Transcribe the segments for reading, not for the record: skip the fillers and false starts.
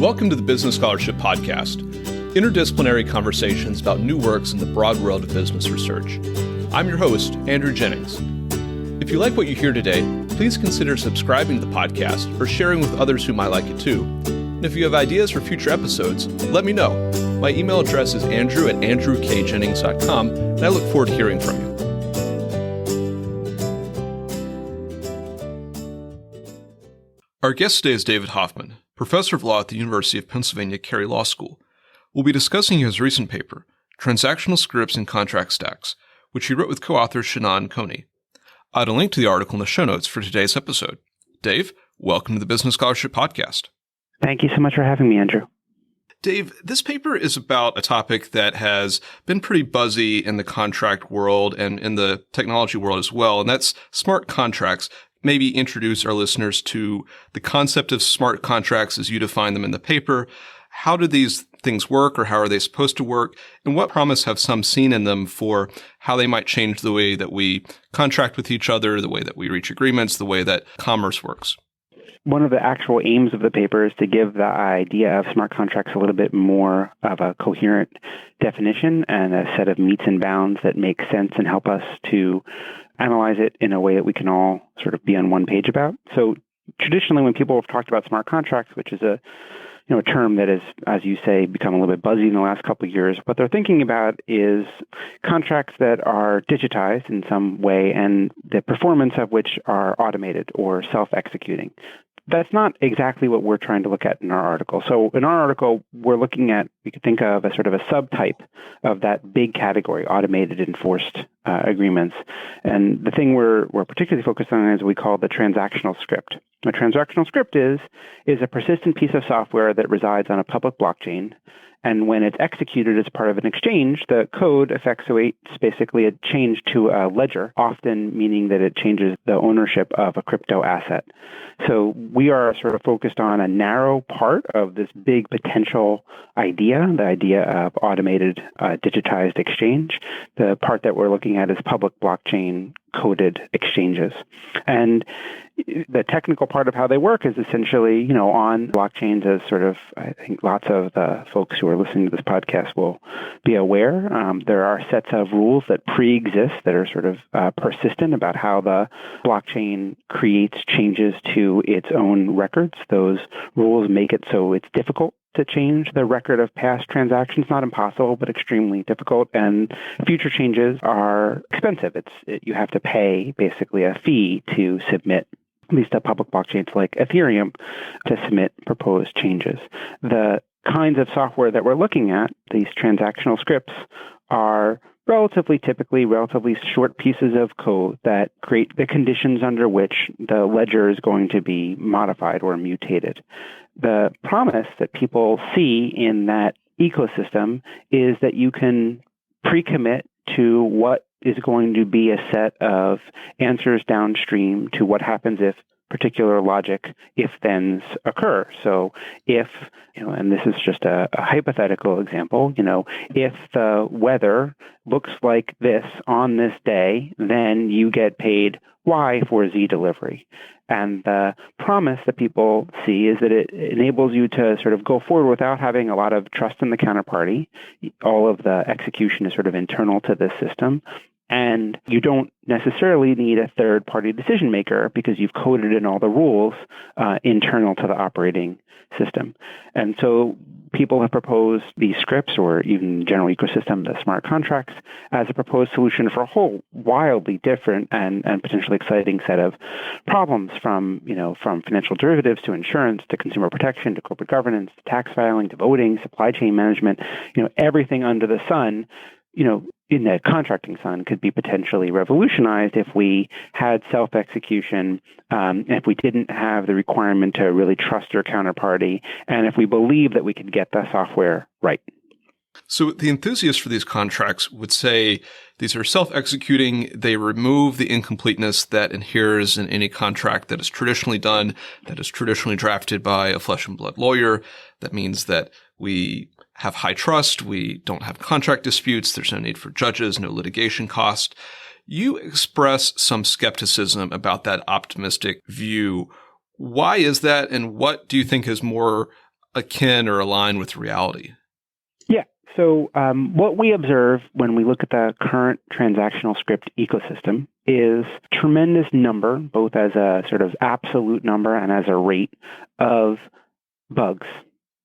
Welcome to the Business Scholarship Podcast, interdisciplinary conversations about new works in the broad world of business research. I'm your host, Andrew Jennings. If you like what you hear today, please consider subscribing to the podcast or sharing with others who might like it too. And if you have ideas for future episodes, let me know. My email address is andrew@andrewkjennings.com, and I look forward to hearing from you. Our guest today is David Hoffman, professor of law at the University of Pennsylvania Carey Law School. We'll be discussing his recent paper, Transactional Scripts and Contract Stacks, which he wrote with co-author Shannon Coney. I'll add a link to the article in the show notes for today's episode. Dave, welcome to the Business Scholarship Podcast. Thank you so much for having me, Andrew. Dave, this paper is about a topic that has been pretty buzzy in the contract world and in the technology world as well, and that's smart contracts. Maybe introduce our listeners to the concept of smart contracts as you define them in the paper. How do these things work, or how are they supposed to work? And what promise have some seen in them for how they might change the way that we contract with each other, the way that we reach agreements, the way that commerce works? One of the actual aims of the paper is to give the idea of smart contracts a little bit more of a coherent definition and a set of metes and bounds that make sense and help us to analyze it in a way that we can all sort of be on one page about. So traditionally, when people have talked about smart contracts, which is a term that has, as you say, become a little bit buzzy in the last couple of years, what they're thinking about is contracts that are digitized in some way and the performance of which are automated or self-executing. That's not exactly what we're trying to look at in our article. So in our article, we're looking at, we could think of a sort of a subtype of that big category, automated enforced agreements. And the thing we're particularly focused on is what we call the transactional script. A transactional script is a persistent piece of software that resides on a public blockchain. And when it's executed as part of an exchange, the code effectuates basically a change to a ledger, often meaning that it changes the ownership of a crypto asset. So we are sort of focused on a narrow part of this big potential idea, the idea of automated digitized exchange. The part that we're looking at is public blockchain coded exchanges. And the technical part of how they work is essentially, on blockchains, as sort of, I think lots of the folks who are listening to this podcast will be aware. There are sets of rules that pre-exist that are sort of persistent about how the blockchain creates changes to its own records. Those rules make it so it's difficult to change the record of past transactions. Not impossible, but extremely difficult. And future changes are expensive. You have to pay basically a fee to submit, at least at public blockchains like Ethereum, to submit proposed changes. The kinds of software that we're looking at, these transactional scripts, are typically relatively short pieces of code that create the conditions under which the ledger is going to be modified or mutated. The promise that people see in that ecosystem is that you can pre-commit to what is going to be a set of answers downstream to what happens if particular logic if-thens occur. So if, and this is just a hypothetical example, if the weather looks like this on this day, then you get paid Y for Z delivery. And the promise that people see is that it enables you to sort of go forward without having a lot of trust in the counterparty. All of the execution is sort of internal to this system. And you don't necessarily need a third-party decision maker because you've coded in all the rules internal to the operating system. And so people have proposed these scripts, or even general ecosystem, the smart contracts, as a proposed solution for a whole wildly different and potentially exciting set of problems, from financial derivatives to insurance to consumer protection to corporate governance to tax filing to voting, supply chain management, everything under the sun, in the contracting sun could be potentially revolutionized if we had self-execution, if we didn't have the requirement to really trust your counterparty, and if we believe that we could get the software right. So the enthusiasts for these contracts would say these are self-executing. They remove the incompleteness that inheres in any contract that is traditionally done, that is traditionally drafted by a flesh and blood lawyer. That means that we have high trust. We don't have contract disputes. There's no need for judges, no litigation cost. You express some skepticism about that optimistic view. Why is that? And what do you think is more akin or aligned with reality? Yeah. So what we observe when we look at the current transactional script ecosystem is tremendous number, both as a sort of absolute number and as a rate of bugs,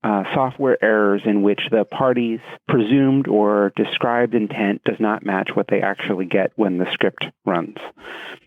software errors in which the party's presumed or described intent does not match what they actually get when the script runs.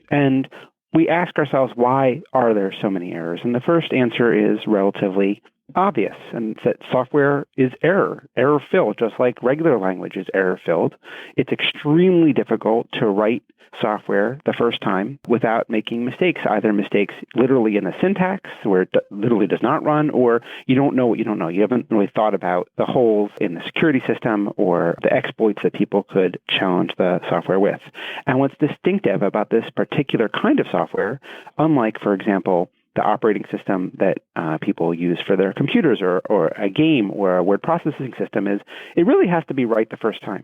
And we ask ourselves, why are there so many errors? And the first answer is relatively obvious, and it's that software is error-filled, just like regular language is error-filled. It's extremely difficult to write software the first time without making mistakes, either mistakes literally in the syntax where it literally does not run, or you don't know what you don't know. You haven't really thought about the holes in the security system or the exploits that people could challenge the software with. And what's distinctive about this particular kind of software, unlike, for example, the operating system that people use for their computers or a game or a word processing system, is it really has to be right the first time.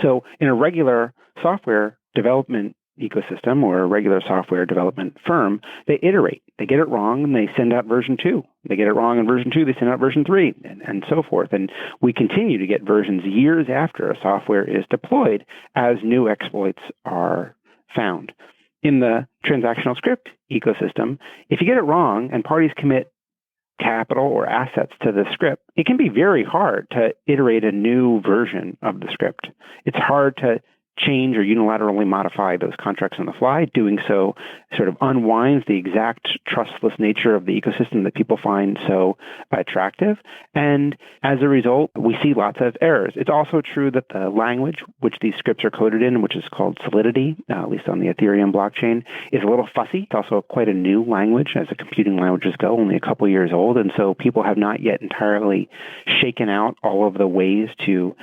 So in a regular software development ecosystem or a regular software development firm, they iterate. They get it wrong and they send out version 2. They get it wrong in version 2, they send out version 3, and so forth. And we continue to get versions years after a software is deployed as new exploits are found. In the transactional script ecosystem, if you get it wrong and parties commit capital or assets to the script, it can be very hard to iterate a new version of the script. It's hard to change or unilaterally modify those contracts on the fly. Doing so sort of unwinds the exact trustless nature of the ecosystem that people find so attractive. And as a result, we see lots of errors. It's also true that the language which these scripts are coded in, which is called Solidity, at least on the Ethereum blockchain, is a little fussy. It's also quite a new language as the computing languages go, only a couple years old. And so people have not yet entirely shaken out all of the ways to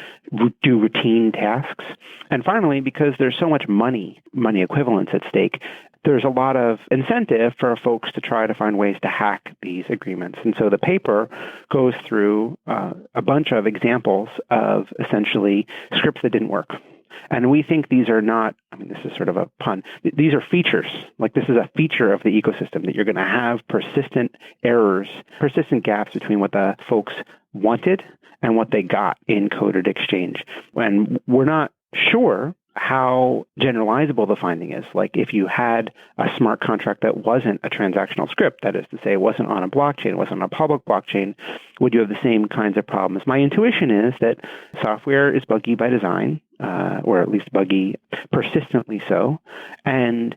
do routine tasks. And finally, because there's so much money equivalence at stake, there's a lot of incentive for folks to try to find ways to hack these agreements. And so the paper goes through a bunch of examples of essentially scripts that didn't work. And we think these are not, this is sort of a pun, these are features. Like, this is a feature of the ecosystem, that you're going to have persistent errors, persistent gaps between what the folks wanted and what they got in coded exchange. And we're not sure how generalizable the finding is. Like, if you had a smart contract that wasn't a transactional script, that is to say, it wasn't on a blockchain, it wasn't on a public blockchain, would you have the same kinds of problems? My intuition is that software is buggy by design, or at least buggy persistently so, and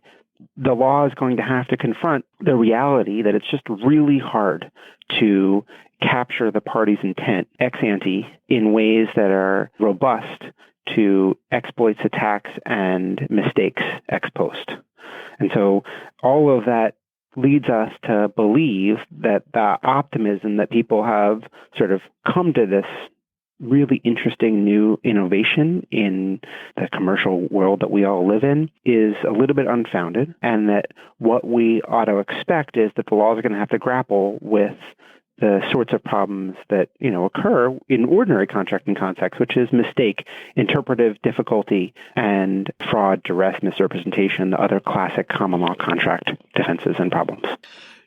the law is going to have to confront the reality that it's just really hard to capture the party's intent ex ante in ways that are robust to exploits, attacks, and mistakes ex post. And so all of that leads us to believe that the optimism that people have sort of come to this really interesting new innovation in the commercial world that we all live in is a little bit unfounded, and that what we ought to expect is that the laws are going to have to grapple with the sorts of problems that, occur in ordinary contracting contexts, which is mistake, interpretive difficulty, and fraud, duress, misrepresentation, the other classic common law contract defenses and problems.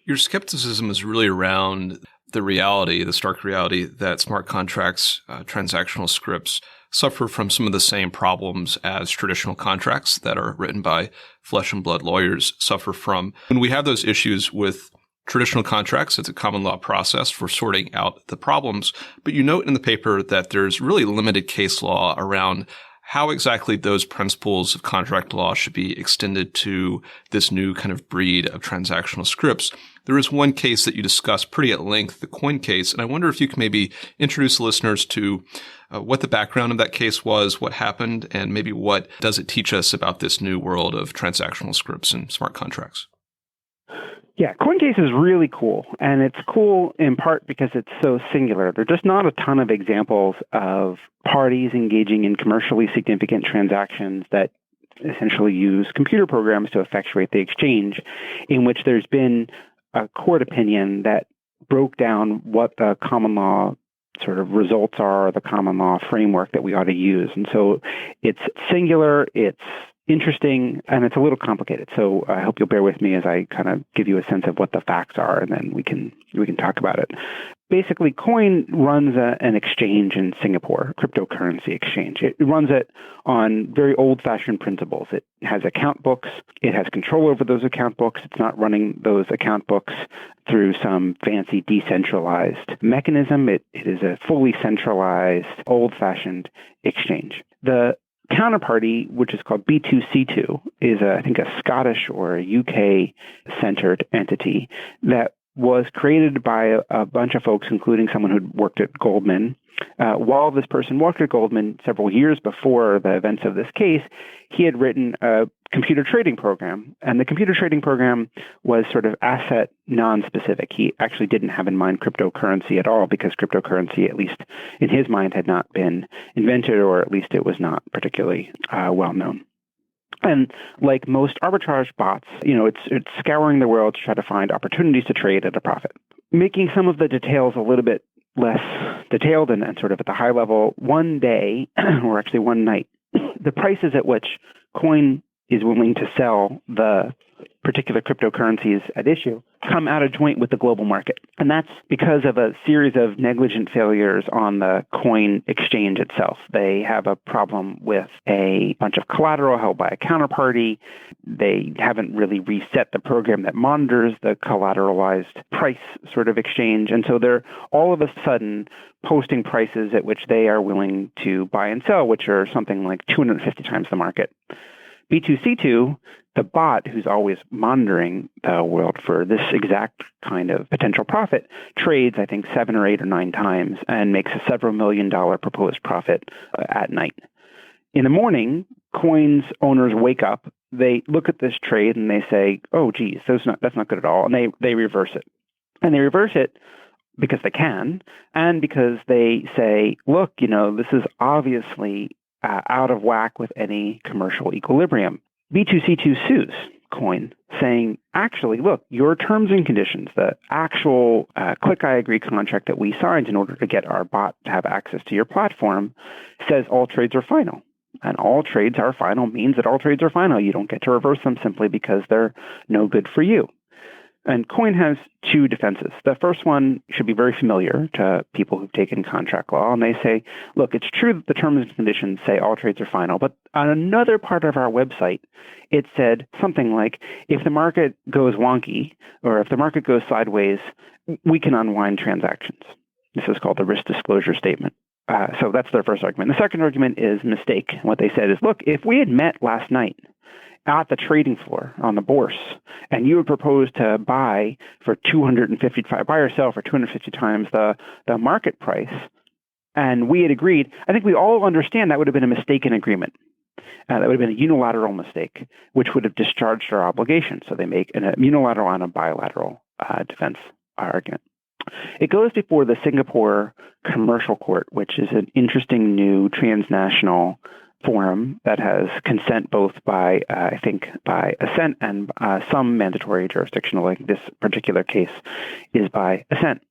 Your skepticism is really around the reality, the stark reality that smart contracts, transactional scripts, suffer from some of the same problems as traditional contracts that are written by flesh and blood lawyers suffer from. When we have those issues with traditional contracts, it's a common law process for sorting out the problems. But you note in the paper that there's really limited case law around how exactly those principles of contract law should be extended to this new kind of breed of transactional scripts. There is one case that you discuss pretty at length, the Coin case, and I wonder if you can maybe introduce listeners to what the background of that case was, what happened, and maybe what does it teach us about this new world of transactional scripts and smart contracts. Yeah, Coin case is really cool, and it's cool in part because it's so singular. There are just not a ton of examples of parties engaging in commercially significant transactions that essentially use computer programs to effectuate the exchange, in which there's been a court opinion that broke down what the common law sort of results are, the common law framework that we ought to use. And so it's singular, it's interesting, and it's a little complicated. So I hope you'll bear with me as I kind of give you a sense of what the facts are, and then we can talk about it. basically, Coin runs an exchange in Singapore, cryptocurrency exchange. It runs it on very old-fashioned principles. It has account books. It has control over those account books. It's not running those account books through some fancy decentralized mechanism. It is a fully centralized, old-fashioned exchange. The counterparty, which is called B2C2, is, I think, a Scottish or a UK-centered entity that was created by a bunch of folks, including someone who'd worked at Goldman. While this person worked at Goldman several years before the events of this case, he had written a computer trading program. And the computer trading program was sort of asset non-specific. He actually didn't have in mind cryptocurrency at all, because cryptocurrency, at least in his mind, had not been invented, or at least it was not particularly well known. And like most arbitrage bots, it's scouring the world to try to find opportunities to trade at a profit. Making some of the details a little bit less detailed and sort of at the high level, one day, or actually one night, the prices at which Coin is willing to sell the particular cryptocurrencies at issue come out of joint with the global market. And that's because of a series of negligent failures on the Coin exchange itself. They have a problem with a bunch of collateral held by a counterparty. They haven't really reset the program that monitors the collateralized price sort of exchange. And so they're all of a sudden posting prices at which they are willing to buy and sell, which are something like 250 times the market. B2C2, the bot who's always monitoring the world for this exact kind of potential profit, trades, I think, 7 or 8 or 9 times and makes a several $1 million proposed profit at night. In the morning, Coin's owners wake up, they look at this trade and they say, oh, geez, that's not good at all. And they reverse it. And they reverse it because they can, and because they say, look, this is obviously out of whack with any commercial equilibrium. B2C2 sues Coin, saying, actually, look, your terms and conditions, the actual click I agree contract that we signed in order to get our bot to have access to your platform, says all trades are final. And all trades are final means that all trades are final. You don't get to reverse them simply because they're no good for you. And Coin has 2 defenses. The first one should be very familiar to people who've taken contract law. And they say, look, it's true that the terms and conditions say all trades are final. But on another part of our website, it said something like, if the market goes wonky, or if the market goes sideways, we can unwind transactions. This is called the risk disclosure statement. So that's their first argument. The second argument is mistake. What they said is, look, if we had met last night at the trading floor on the bourse, and you would propose to buy or sell for 250 times the market price, and we had agreed, I think we all understand that would have been a mistaken agreement. That would have been a unilateral mistake, which would have discharged our obligation. So they make a unilateral and a bilateral defense argument. It goes before the Singapore Commercial Court, which is an interesting new transnational forum that has consent both by assent and some mandatory jurisdiction, like this particular case is by assent.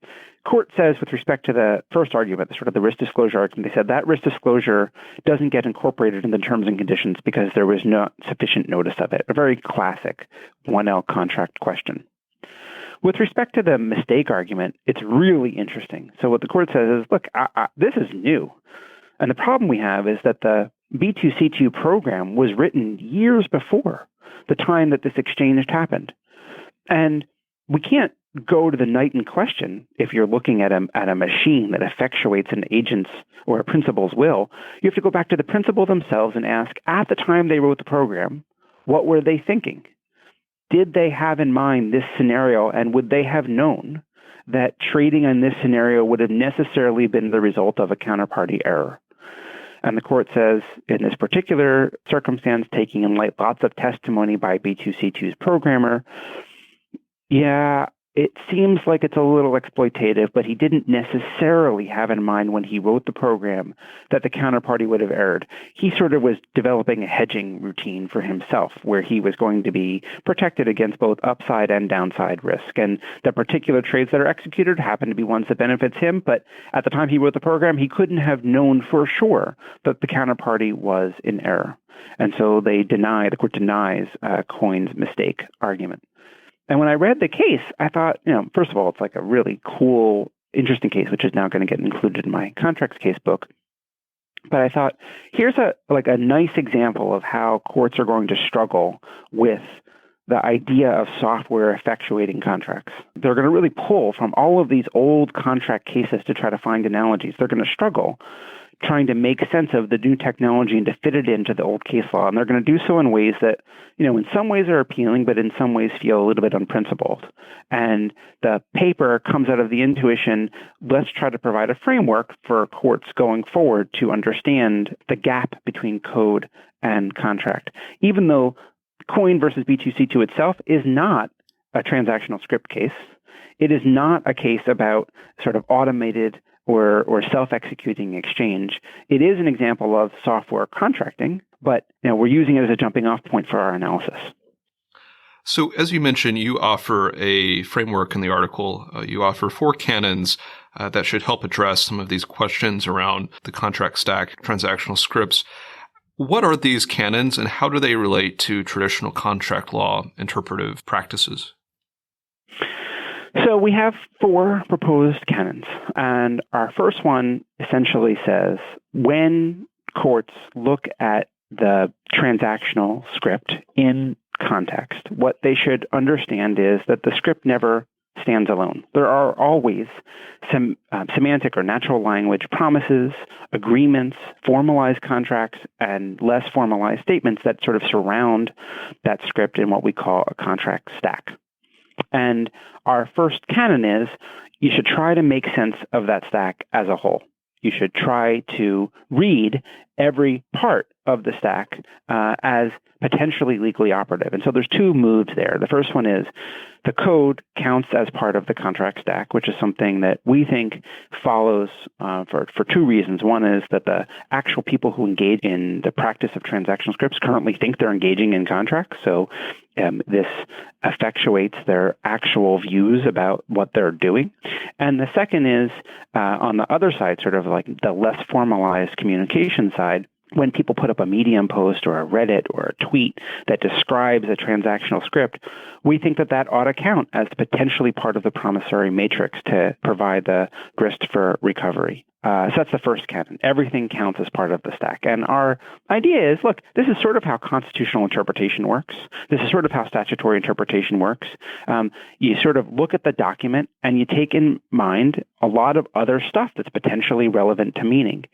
Court says with respect to the first argument, sort of the risk disclosure argument, they said that risk disclosure doesn't get incorporated in the terms and conditions because there was not sufficient notice of it. A very classic 1L contract question. With respect to the mistake argument, it's really interesting. So what the court says is, look, this is new. And the problem we have is that the B2C2 program was written years before the time that this exchange happened. And we can't go to the night in question if you're looking at a machine that effectuates an agent's or a principal's will. You have to go back to the principal themselves and ask, at the time they wrote the program, what were they thinking? Did they have in mind this scenario, and would they have known that trading in this scenario would have necessarily been the result of a counterparty error? And the court says, in this particular circumstance, taking in light lots of testimony by B2C2's programmer, yeah, it seems like it's a little exploitative, but he didn't necessarily have in mind when he wrote the program that the counterparty would have erred. He sort of was developing a hedging routine for himself where he was going to be protected against both upside and downside risk. And the particular trades that are executed happen to be ones that benefits him. But at the time he wrote the program, he couldn't have known for sure that the counterparty was in error. And so the court denies Coin's mistake argument. And when I read the case, I thought, first of all, it's like a really cool interesting case, which is now going to get included in my contracts case book. But I thought, here's a nice example of how courts are going to struggle with the idea of software effectuating contracts. They're going to really pull from all of these old contract cases to try to find analogies. They're going to struggle trying to make sense of the new technology and to fit it into the old case law. And they're going to do so in ways that, in some ways are appealing, but in some ways feel a little bit unprincipled. And the paper comes out of the intuition, let's try to provide a framework for courts going forward to understand the gap between code and contract. Even though Coin versus B2C2 itself is not a transactional script case, it is not a case about sort of automated or self-executing exchange. It is an example of software contracting, but we're using it as a jumping off point for our analysis. So as you mentioned, you offer a framework in the article. You offer 4 canons that should help address some of these questions around the contract stack, transactional scripts. What are these canons and how do they relate to traditional contract law interpretive practices? So we have 4 proposed canons, and our first one essentially says when courts look at the transactional script in context, what they should understand is that the script never stands alone. There are always some semantic or natural language promises, agreements, formalized contracts, and less formalized statements that sort of surround that script in what we call a contract stack. And our first canon is you should try to make sense of that stack as a whole. You should try to read every part of the stack as potentially legally operative. And so there's 2 moves there. The first one is the code counts as part of the contract stack, which is something that we think follows for 2 reasons. One is that the actual people who engage in the practice of transactional scripts currently think they're engaging in contracts. So this effectuates their actual views about what they're doing. And the second is on the other side, sort of like the less formalized communication side, when people put up a Medium post or a Reddit or a tweet that describes a transactional script, we think that that ought to count as potentially part of the promissory matrix to provide the grist for recovery. So that's the first canon. Everything counts as part of the stack. And our idea is, look, this is sort of how constitutional interpretation works. This is sort of how statutory interpretation works. You sort of look at the document and you take in mind a lot of other stuff that's potentially relevant to meaning,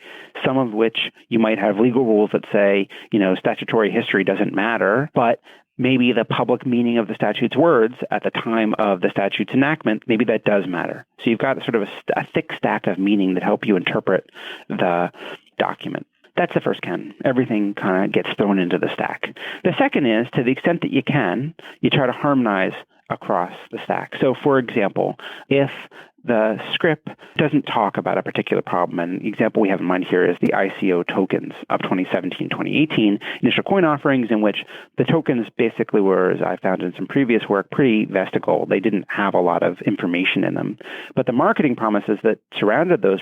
some of which you might have legal rules that say, statutory history doesn't matter, but maybe the public meaning of the statute's words at the time of the statute's enactment, maybe that does matter. So you've got sort of a thick stack of meaning that help you interpret the document. That's the first canon. Everything kind of gets thrown into the stack. The second is, to the extent that you can, you try to harmonize across the stack. So, for example, if the script doesn't talk about a particular problem, and the example we have in mind here is the ICO tokens of 2017-2018 initial coin offerings, in which the tokens basically were, as I found in some previous work, pretty vestigial. They didn't have a lot of information in them. But the marketing promises that surrounded those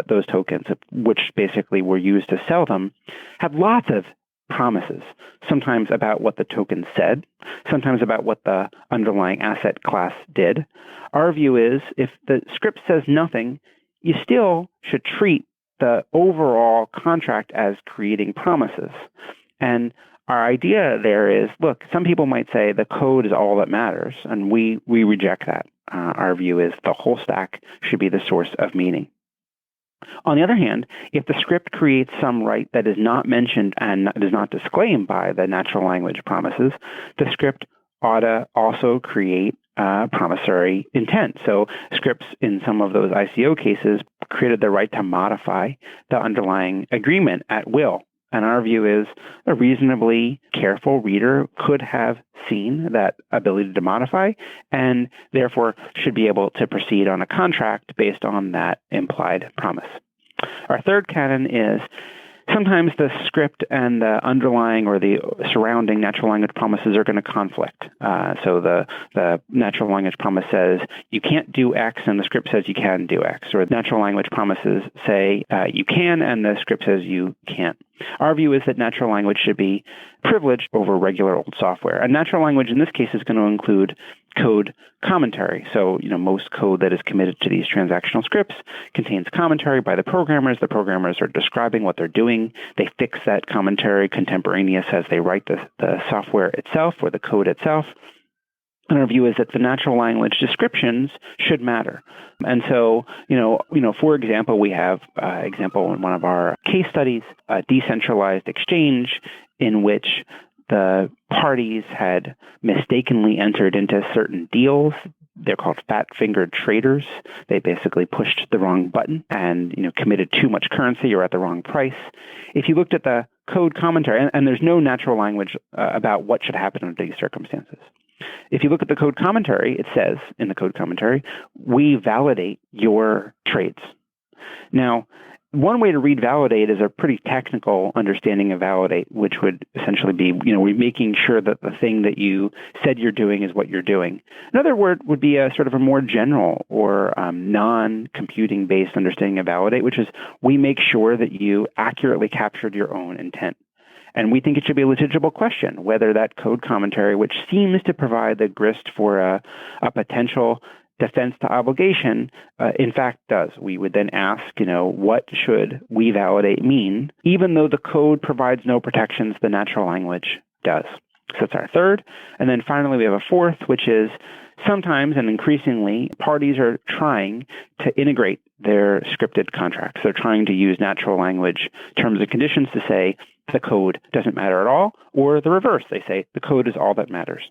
those tokens, which basically were used to sell them, had lots of promises, sometimes about what the token said, sometimes about what the underlying asset class did. Our view is if the script says nothing, you still should treat the overall contract as creating promises. And our idea there is, look, some people might say the code is all that matters, and we reject that. Our view is the whole stack should be the source of meaning. On the other hand, if the script creates some right that is not mentioned and is not disclaimed by the natural language promises, the script ought to also create promissory intent. So scripts in some of those ICO cases created the right to modify the underlying agreement at will. And our view is a reasonably careful reader could have seen that ability to modify and therefore should be able to proceed on a contract based on that implied promise. Our third canon is sometimes the script and the underlying or the surrounding natural language promises are going to conflict. So the natural language promise says you can't do X and the script says you can do X, or natural language promises say you can and the script says you can't. Our view is that natural language should be privileged over regular old software. And natural language in this case is going to include code commentary. So, most code that is committed to these transactional scripts contains commentary by the programmers. The programmers are describing what they're doing. They fix that commentary contemporaneous as they write the software itself or the code itself. And our view is that the natural language descriptions should matter. And so, for example, we have example in one of our case studies, a decentralized exchange in which the parties had mistakenly entered into certain deals. They're called fat-fingered traders. They basically pushed the wrong button and, committed too much currency or at the wrong price. If you looked at the code commentary, and there's no natural language about what should happen under these circumstances. If you look at the code commentary, it says in the code commentary, we validate your trades. Now, one way to read validate is a pretty technical understanding of validate, which would essentially be, we're making sure that the thing that you said you're doing is what you're doing. Another word would be a sort of a more general or non-computing based understanding of validate, which is we make sure that you accurately captured your own intent. And we think it should be a legitimate question whether that code commentary, which seems to provide the grist for a potential defense to obligation, in fact does. We would then ask, what should we validate mean, even though the code provides no protections, the natural language does. So that's our third. And then finally, we have a fourth, which is sometimes and increasingly, parties are trying to integrate their scripted contracts. They're trying to use natural language terms and conditions to say the code doesn't matter at all, or the reverse. They say the code is all that matters.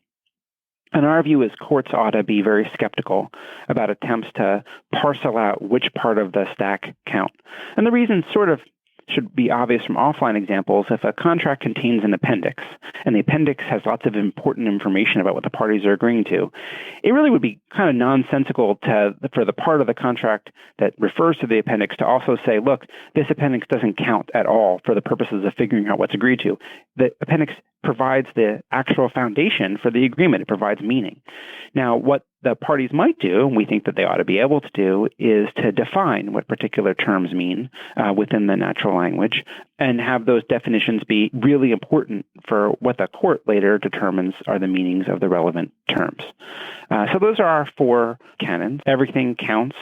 And our view is courts ought to be very skeptical about attempts to parcel out which part of the stack count. And the reason sort of should be obvious from offline examples. If a contract contains an appendix, and the appendix has lots of important information about what the parties are agreeing to, it really would be kind of nonsensical for the part of the contract that refers to the appendix to also say, look, this appendix doesn't count at all for the purposes of figuring out what's agreed to. The appendix provides the actual foundation for the agreement. It provides meaning. Now, what the parties might do, and we think that they ought to be able to do, is to define what particular terms mean within the natural language and have those definitions be really important for what the court later determines are the meanings of the relevant terms. So those are our four canons. Everything counts.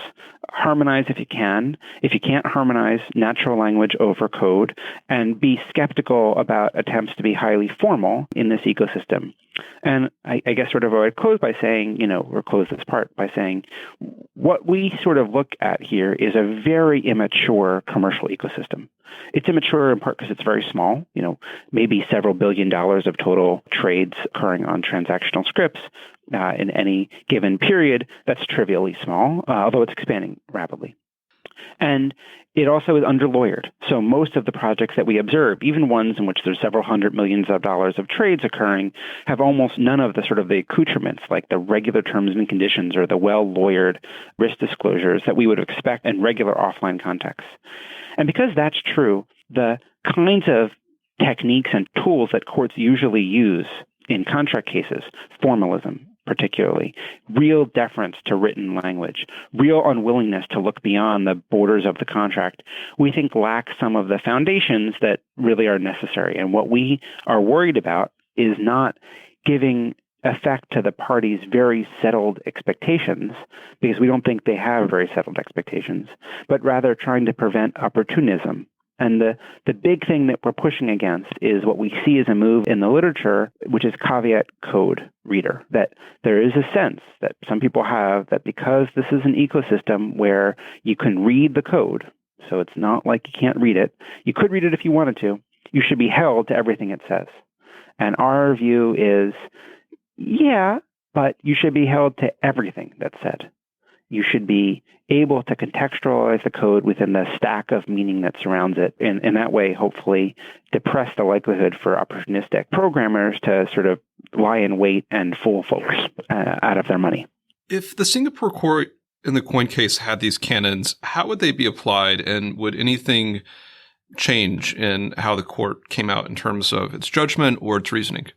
Harmonize if you can. If you can't harmonize, natural language over code, and be skeptical about attempts to be highly formal in this ecosystem. And I guess sort of I would close by saying, or close this part by saying, what we sort of look at here is a very immature commercial ecosystem. It's immature in part because it's very small, maybe several $1 billion of total trades occurring on transactional scripts in any given period. That's trivially small, although it's expanding rapidly. And it also is underlawyered. So most of the projects that we observe, even ones in which there's several hundred millions of dollars of trades occurring, have almost none of the accoutrements like the regular terms and conditions or the well-lawyered risk disclosures that we would expect in regular offline contexts. And because that's true, the kinds of techniques and tools that courts usually use in contract cases, formalism, particularly, real deference to written language, real unwillingness to look beyond the borders of the contract, we think lack some of the foundations that really are necessary. And what we are worried about is not giving effect to the parties' very settled expectations, because we don't think they have very settled expectations, but rather trying to prevent opportunism. And the big thing that we're pushing against is what we see as a move in the literature, which is caveat code reader, that there is a sense that some people have that because this is an ecosystem where you can read the code, so it's not like you can't read it. You could read it if you wanted to. You should be held to everything it says. And our view is, yeah, but you should be held to everything that's said. You should be able to contextualize the code within the stack of meaning that surrounds it. And in that way, hopefully, depress the likelihood for opportunistic programmers to sort of lie in wait and fool folks out of their money. If the Singapore court in the coin case had these canons, how would they be applied? And would anything change in how the court came out in terms of its judgment or its reasoning?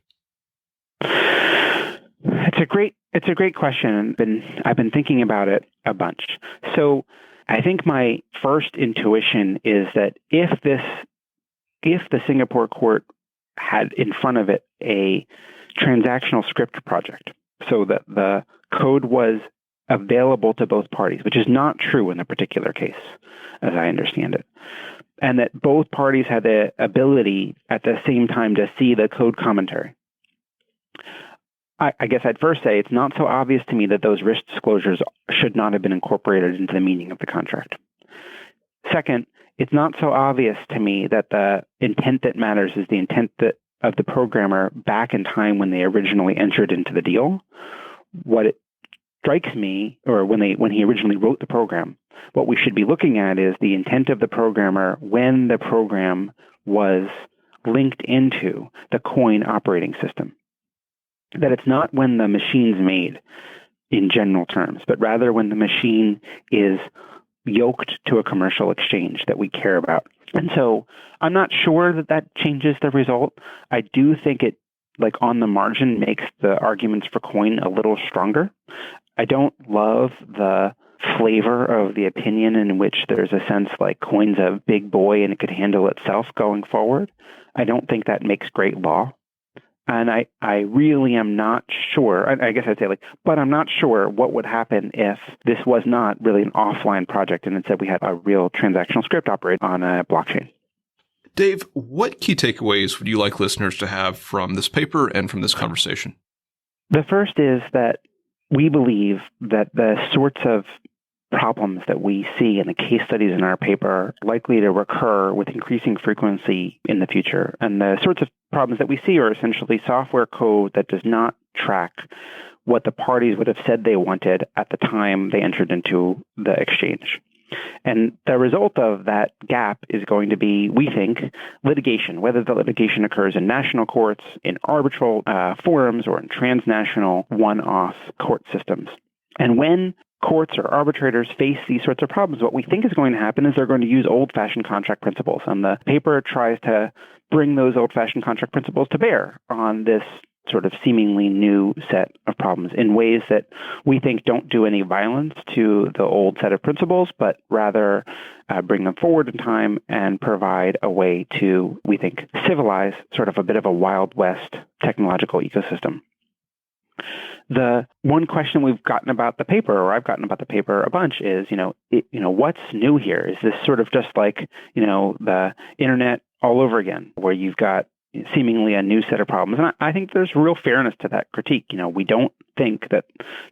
It's a great question, and I've been thinking about it a bunch. So I think my first intuition is that if this if the Singapore court had in front of it a transactional script project, so that the code was available to both parties, which is not true in the particular case, as I understand it, and that both parties had the ability at the same time to see the code commentary. I guess I'd first say it's not so obvious to me that those risk disclosures should not have been incorporated into the meaning of the contract. Second, it's not so obvious to me that the intent that matters is the intent of the programmer back in time when they originally entered into the deal. What it strikes me, or when he originally wrote the program, what we should be looking at is the intent of the programmer when the program was linked into the coin operating system. That it's not when the machine's made in general terms, but rather when the machine is yoked to a commercial exchange that we care about. And so I'm not sure that changes the result. I do think it, like on the margin, makes the arguments for coin a little stronger. I don't love the flavor of the opinion in which there's a sense like coin's a big boy and it could handle itself going forward. I don't think that makes great law. And I really am not sure, I guess I'd say but I'm not sure what would happen if this was not really an offline project and instead we had a real transactional script operate on a blockchain. Dave, what key takeaways would you like listeners to have from this paper and from this conversation? The first is that we believe that the sorts of problems that we see in the case studies in our paper are likely to recur with increasing frequency in the future. And the sorts of problems that we see are essentially software code that does not track what the parties would have said they wanted at the time they entered into the exchange. And the result of that gap is going to be, we think, litigation, whether the litigation occurs in national courts, in arbitral forums, or in transnational one-off court systems. And when courts or arbitrators face these sorts of problems, what we think is going to happen is they're going to use old-fashioned contract principles. And the paper tries to bring those old-fashioned contract principles to bear on this sort of seemingly new set of problems in ways that we think don't do any violence to the old set of principles, but rather bring them forward in time and provide a way to, we think, civilize sort of a bit of a Wild West technological ecosystem. The one question we've gotten about the paper, or I've gotten about the paper a bunch, is, what's new here? Is this sort of just like, the internet all over again, where you've got seemingly a new set of problems? And I think there's real fairness to that critique. We don't think that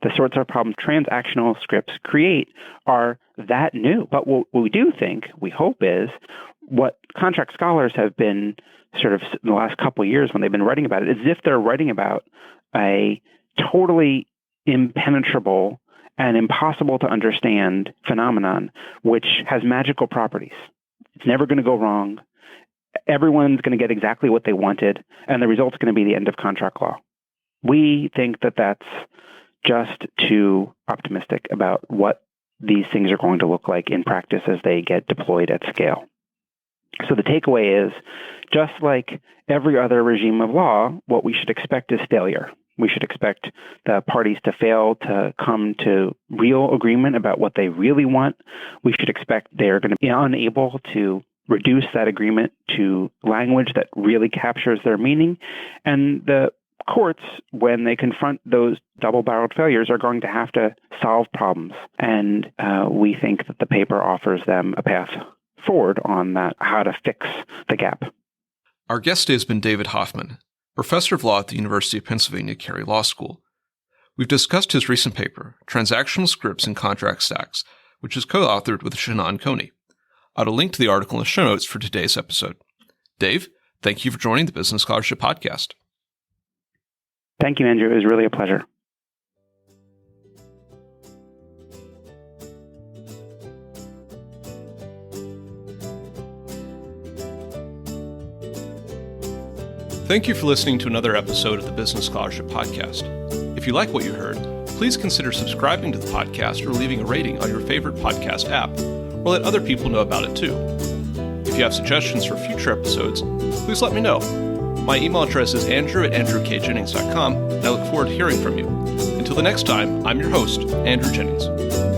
the sorts of problems transactional scripts create are that new. But what we do think, we hope, is what contract scholars have been sort of in the last couple of years when they've been writing about it, is if they're writing about a totally impenetrable and impossible to understand phenomenon which has magical properties. It's never going to go wrong. Everyone's going to get exactly what they wanted, and the result's going to be the end of contract law. We think that that's just too optimistic about what these things are going to look like in practice as they get deployed at scale. So the takeaway is, just like every other regime of law, what we should expect is failure. We should expect the parties to fail to come to real agreement about what they really want. We should expect they're going to be unable to reduce that agreement to language that really captures their meaning. And the courts, when they confront those double-barreled failures, are going to have to solve problems. And we think that the paper offers them a path forward on that, how to fix the gap. Our guest has been David Hoffman, professor of law at the University of Pennsylvania Carey Law School. We've discussed his recent paper, Transactional Scripts and Contract Stacks, which is co-authored with Shannon Coney. I'll link to the article in the show notes for today's episode. Dave, thank you for joining the Business Scholarship Podcast. Thank you, Andrew. It was really a pleasure. Thank you for listening to another episode of the Business Scholarship Podcast. If you like what you heard, please consider subscribing to the podcast or leaving a rating on your favorite podcast app, or let other people know about it too. If you have suggestions for future episodes, please let me know. My email address is andrew@andrewkjennings.com, and I look forward to hearing from you. Until the next time, I'm your host, Andrew Jennings.